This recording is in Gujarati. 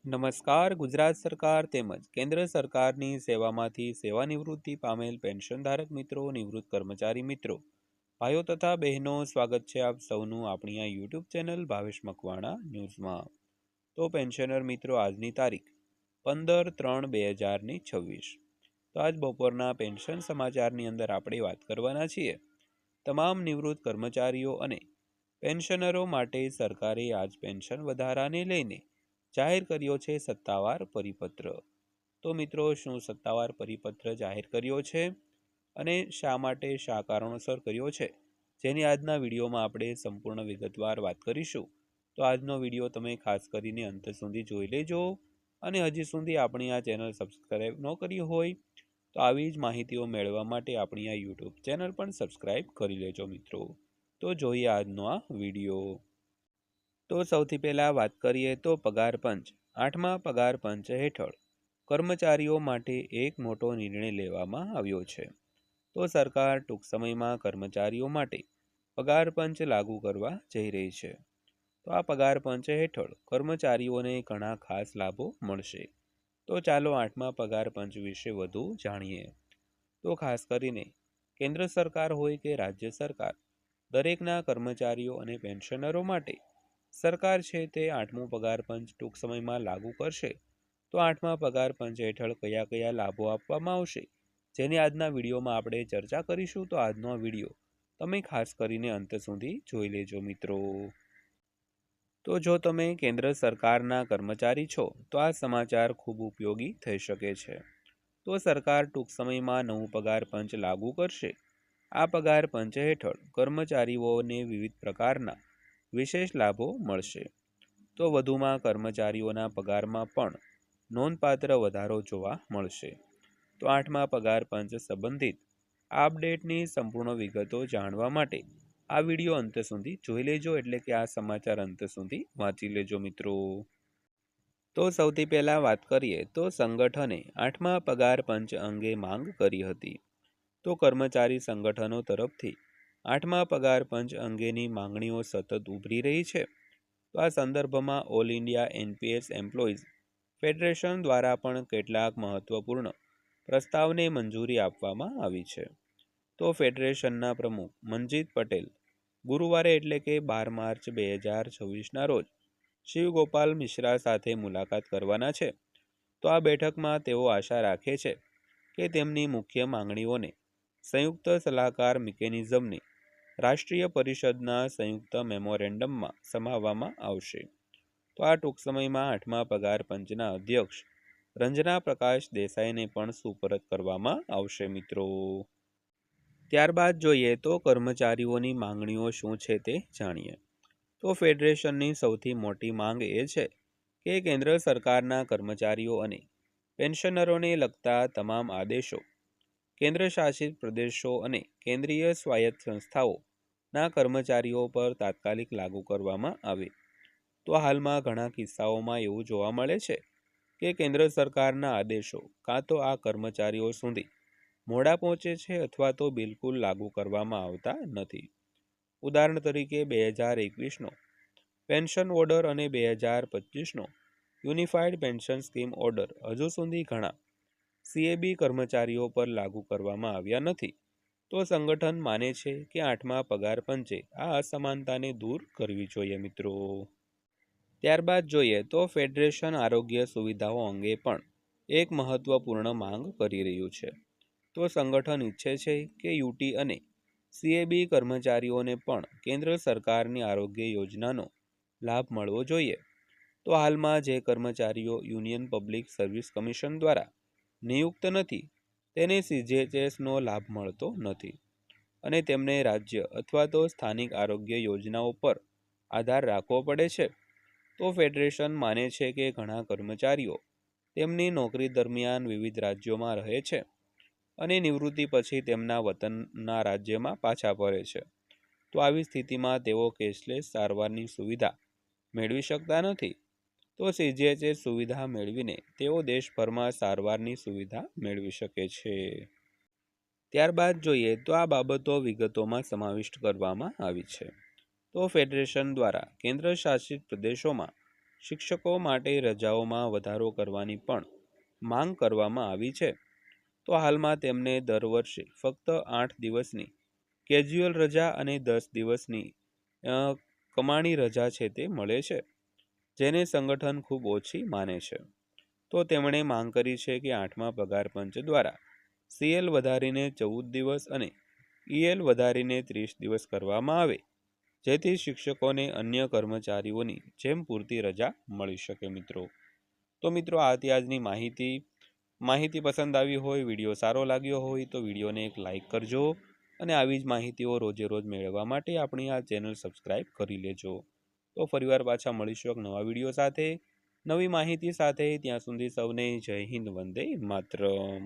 નમસ્કાર. ગુજરાત સરકાર તેમજ કેન્દ્ર સરકારની સેવામાંથી સેવાનિવૃત્તિ પામેલ પેન્શનધારક મિત્રો, નિવૃત્ત કર્મચારી મિત્રો, ભાઈઓ તથા બહેનો, સ્વાગત છે આપ સૌનું આપણી આ યુટ્યુબ ચેનલ ભાવેશ મકવાણા ન્યૂઝમાં. તો પેન્શનર મિત્રો, આજની તારીખ 15/3/2026. તો આજ બપોરના પેન્શન સમાચારની અંદર આપણે વાત કરવાના છીએ તમામ નિવૃત્ત કર્મચારીઓ અને પેન્શનરો માટે સરકારે આજ પેન્શન વધારાને લઈને જાહેર કર્યો છે સત્તાવાર પરિપત્ર. તો મિત્રો, શું સત્તાવાર પરિપત્ર જાહેર કર્યો છે અને શા માટે, શા કારણોસર કર્યો છે, જેની આજના વિડીયોમાં આપણે સંપૂર્ણ વિગતવાર વાત કરીશું. તો આજનો વિડીયો તમે ખાસ કરીને અંત સુધી જોઈ લેજો અને હજી સુધી આપણી આ ચેનલ સબસ્ક્રાઈબ ન કરી હોય તો આવી જ માહિતીઓ મેળવવા માટે આપણી આ યુટ્યુબ ચેનલ પણ સબસ્ક્રાઈબ કરી લેજો મિત્રો. તો જોઈએ આજનો આ વિડીયો. તો સૌથી પહેલાં વાત કરીએ તો પગાર પંચ. 8મા પગાર પંચ હેઠળ કર્મચારીઓ માટે એક મોટો નિર્ણય લેવામાં આવ્યો છે. તો સરકાર ટૂંક સમયમાં કર્મચારીઓ માટે પગાર પંચ લાગુ કરવા જઈ રહી છે. તો આ પગાર પંચ હેઠળ કર્મચારીઓને ઘણા ખાસ લાભો મળશે. તો ચાલો 8મા પગાર પંચ વિશે વધુ જાણીએ. તો ખાસ કરીને કેન્દ્ર સરકાર હોય કે રાજ્ય સરકાર, દરેકના કર્મચારીઓ અને પેન્શનરો માટે સરકાર છે તે 8મું પગાર પંચ ટૂંક સમયમાં લાગુ કરશે. તો 8મા પગાર પંચ હેઠળ કયા કયા લાભો આપવામાં આવશે, જેની આજના વિડીયોમાં આપણે ચર્ચા કરીશું. તો આજનો આ વિડીયો તમે ખાસ કરીને અંત સુધી જોઈ લેજો મિત્રો. તો જો તમે કેન્દ્ર સરકારના કર્મચારી છો તો આ સમાચાર ખૂબ ઉપયોગી થઈ શકે છે. તો સરકાર ટૂંક સમયમાં નવું પગાર પંચ લાગુ કરશે. આ પગાર પંચ હેઠળ કર્મચારીઓને વિવિધ પ્રકારના વિશેષ લાભો મળશે. તો વધુમાં કર્મચારીઓના પગારમાં પણ નોંધપાત્ર વધારો જોવા મળશે. તો 8મા પગાર પંચ સંબંધિત આ અપડેટની સંપૂર્ણ વિગતો જાણવા માટે આ વિડીયો અંત સુધી જોઈ લેજો, એટલે કે આ સમાચાર અંત સુધી વાંચી લેજો મિત્રો. તો સૌથી પહેલાં વાત કરીએ તો સંગઠને 8મા પગાર પંચ અંગે માંગ કરી હતી. તો કર્મચારી સંગઠનો તરફથી 8મા પગાર પંચ અંગેની માંગણીઓ સતત ઉભરી રહી છે. તો આ સંદર્ભમાં all India NPS employees federation દ્વારા પણ કેટલાક મહત્વપૂર્ણ પ્રસ્તાવને મંજૂરી આપવામાં આવી છે. તો ફેડરેશનના પ્રમુખ મનજીત પટેલ ગુરુવારે એટલે કે 12 માર્ચ 2026ના રોજ શિવગોપાલ મિશ્રા સાથે મુલાકાત કરવાના છે. તો આ બેઠકમાં તેઓ આશા રાખે છે કે તેમની મુખ્ય માંગણીઓને સંયુક્ત સલાહકાર મિકેનિઝમની રાષ્ટ્રીય પરિષદના સંયુક્ત મેમોરેન્ડમમાં સમાવવામાં આવશે. તો આ ટૂંક સમયમાં 8મા પગાર પંચના અધ્યક્ષ રંજના પ્રકાશ દેસાઈને પણ સુપરત કરવામાં આવશે મિત્રો. ત્યારબાદ જોઈએ તો કર્મચારીઓની માંગણીઓ શું છે તે જાણીએ. તો ફેડરેશનની સૌથી મોટી માંગ એ છે કે કેન્દ્ર સરકારના કર્મચારીઓ અને પેન્શનરોને લગતા તમામ આદેશો કેન્દ્ર શાસિત પ્રદેશો અને કેન્દ્રીય સ્વાયત્ત સંસ્થાઓના કર્મચારીઓ પર તાત્કાલિક લાગુ કરવામાં આવે. તો હાલમાં ઘણા કિસ્સાઓમાં એવું જોવા મળે છે કે કેન્દ્ર સરકારના આદેશો કાં તો આ કર્મચારીઓ સુધી મોડા પહોંચે છે અથવા તો બિલકુલ લાગુ કરવામાં આવતા નથી. ઉદાહરણ તરીકે 2021નો પેન્શન ઓર્ડર અને 2025નો યુનિફાઈડ પેન્શન સ્કીમ ઓર્ડર હજુ સુધી ઘણા સીએબી કર્મચારીઓ પર લાગુ કરવામાં આવ્યા નથી. તો સંગઠન માને છે કે 8મા પગાર પંચે આ અસમાનતાને દૂર કરવી જોઈએ મિત્રો. ત્યારબાદ જોઈએ તો ફેડરેશન આરોગ્ય સુવિધાઓ અંગે પણ એક મહત્વપૂર્ણ માંગ કરી રહ્યું છે. તો સંગઠન ઈચ્છે છે કે યુટી અને સીએબી કર્મચારીઓને પણ કેન્દ્ર સરકારની આરોગ્ય યોજનાનો લાભ મળવો જોઈએ. તો હાલમાં જે કર્મચારીઓ યુનિયન પબ્લિક સર્વિસ કમિશન દ્વારા નિયુક્ત નથી તેને સીજીએચએસનો લાભ મળતો નથી અને તેમને રાજ્ય અથવા તો સ્થાનિક આરોગ્ય યોજનાઓ પર આધાર રાખવો પડે છે. તો ફેડરેશન માને છે કે ઘણા કર્મચારીઓ તેમની નોકરી દરમિયાન વિવિધ રાજ્યોમાં રહે છે અને નિવૃત્તિ પછી તેમના વતનના રાજ્યમાં પાછા ફરે છે. તો આવી સ્થિતિમાં તેઓ કેશલેસ સારવારની સુવિધા મેળવી શકતા નથી. તો સીજીએચએસ સુવિધા મેળવીને તેઓ દેશભરમાં સારવારની સુવિધા મેળવી શકે છે. ત્યારબાદ જોઈએ તો આ બાબતો વિગતોમાં સમાવિષ્ટ કરવામાં આવી છે. તો ફેડરેશન દ્વારા કેન્દ્ર શાસિત પ્રદેશોમાં શિક્ષકો માટે રજાઓમાં વધારો કરવાની પણ માંગ કરવામાં આવી છે. તો હાલમાં તેમને દર વર્ષે ફક્ત 8 દિવસની કેઝ્યુઅલ રજા અને 10 દિવસની કમાણી રજા છે તે મળે છે, જેને સંગઠન ખૂબ ઓછી માને છે. તો તેમણે માંગ કરી છે કે 8મા પગાર પંચ દ્વારા સીએલ વધારીને 14 દિવસ અને ઈએલ વધારીને 30 દિવસ કરવામાં આવે, જેથી શિક્ષકોને અન્ય કર્મચારીઓની જેમ પૂરતી રજા મળી શકે. તો મિત્રો આ હતી આજની માહિતી પસંદ આવી હોય, વિડીયો સારો લાગ્યો હોય તો વિડીયોને એક લાઈક કરજો અને આવી જ માહિતીઓ રોજે રોજ મેળવવા માટે આપણી આ ચેનલ સબસ્ક્રાઈબ કરી લેજો. તો ફરીવાર પાછા મળીશું એક નવા વિડીયો સાથે, નવી માહિતી સાથે. ત્યાં સુધી સૌને જય હિન્દ, વંદે માતરમ.